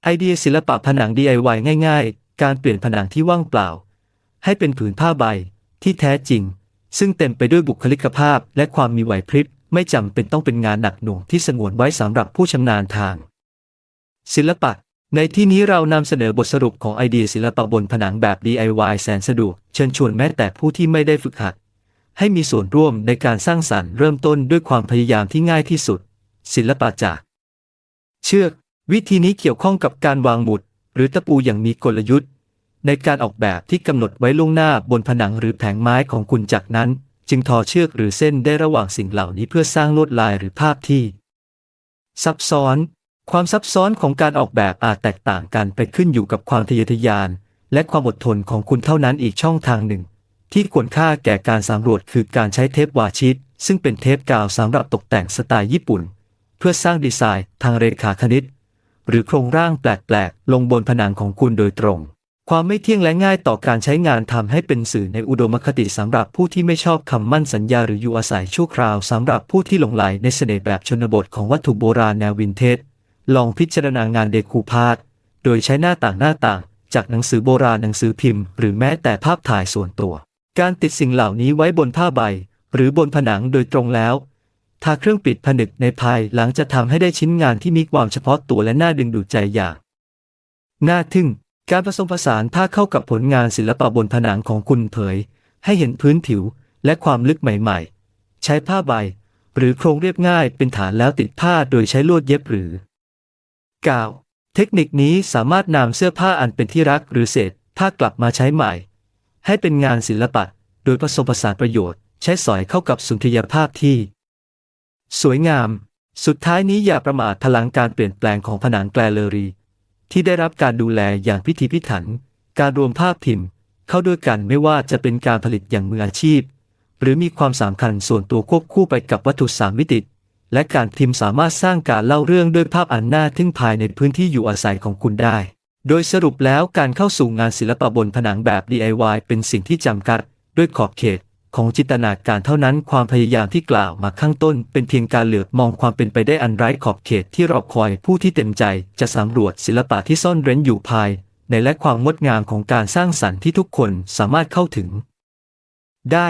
ไอเดียศิลปะผนัง DIY ง่ายๆการเปลี่ยนผนังที่ว่างเปล่าให้เป็นผืนผ้าใบที่แท้จริงซึ่งเต็มไปด้วยบุคลิกภาพและความมีไหวพริบไม่จำเป็นต้องเป็นงานหนักหน่วงที่สงวนไว้สำหรับผู้ชำนาญทางศิลปะในที่นี้เรานำเสนอบทสรุปของไอเดียศิลปะบนผนังแบบ DIY แสนสะดวกเชิญชวนแม้แต่ผู้ที่ไม่ได้ฝึกหัดให้มีส่วนร่วมในการสร้างสรรค์เริ่มต้นด้วยความพยายามที่ง่ายที่สุดศิลปะจากเชือกวิธีนี้เกี่ยวข้องกับการวางหมุดหรือตะปูอย่างมีกลยุทธ์ในการออกแบบที่กำหนดไว้ล่วงหน้าบนผนังหรือแผงไม้ของคุณจากนั้นจึงทอเชือกหรือเส้นได้ระหว่างสิ่งเหล่านี้เพื่อสร้างลวดลายหรือภาพที่ซับซ้อนความซับซ้อนของการออกแบบอาจแตกต่างกันไปขึ้นอยู่กับความทะเยอทะยานและความอดทนของคุณเท่านั้นอีกช่องทางหนึ่งที่ควรค่าแก่การสำรวจคือการใช้เทปวาชิตซึ่งเป็นเทปกาวสำหรับตกแต่งสไตล์ญี่ปุ่นเพื่อสร้างดีไซน์ทางเรขาคณิตหรือโครงร่างแปลกๆลงบนผนังของคุณโดยตรงความไม่เที่ยงและง่ายต่อการใช้งานทำให้เป็นสื่อในอุดมคติสำหรับผู้ที่ไม่ชอบคำมั่นสัญญาหรืออยู่อาศัยชั่วคราวสำหรับผู้ที่หลงใหลในเสน่ห์แบบชนบทของวัตถุโบราณแนววินเทจลองพิจารณางานเดคูพาร์ตโดยใช้หน้าต่างจากหนังสือโบราณหนังสือพิมพ์หรือแม้แต่ภาพถ่ายส่วนตัวการติดสิ่งเหล่านี้ไว้บนผ้าใบหรือบนผนังโดยตรงแล้วทาเครื่องปิดผนึกในภายหลังจะทำให้ได้ชิ้นงานที่มีความเฉพาะตัวและน่าดึงดูดใจอย่างน่าทึ่งการผสมผสานผ้าเข้ากับผลงานศิลปะบนผนังของคุณเผยให้เห็นพื้นผิวและความลึกใหม่ๆใช้ผ้าใบหรือโครงเรียบง่ายเป็นฐานแล้วติดผ้าโดยใช้ลวดเย็บหรือกาวเทคนิคนี้สามารถนำเสื้อผ้าอันเป็นที่รักหรือเศษผ้ากลับมาใช้ใหม่ให้เป็นงานศิลปะโดยผสมผสานประโยชน์ใช้สอยเข้ากับสุนทรียภาพที่สวยงามสุดท้ายนี้อย่าประมาทพลังการเปลี่ยนแปลงของผนังแกลเลอรี่ที่ได้รับการดูแลอย่างพิถีพิถันการรวมภาพพิมพ์เข้าด้วยกันไม่ว่าจะเป็นการผลิตอย่างมืออาชีพหรือมีความสำคัญส่วนตัวควบคู่ไปกับวัตถุ3มิติและการพิมพ์สามารถสร้างการเล่าเรื่องด้วยภาพอันน่าทึ่งภายในพื้นที่อยู่อาศัยของคุณได้โดยสรุปแล้วการเข้าสู่งานศิลปะบนผนังแบบ DIY เป็นสิ่งที่จำกัดด้วยขอบเขตของจินตนาการเท่านั้นความพยายามที่กล่าวมาข้างต้นเป็นเพียงการเหลือบมองความเป็นไปได้อันไร้ขอบเขตที่รอคอยผู้ที่เต็มใจจะสำรวจศิลปะที่ซ่อนเร้นอยู่ภายในและความงดงามของการสร้างสรรค์ที่ทุกคนสามารถเข้าถึงได้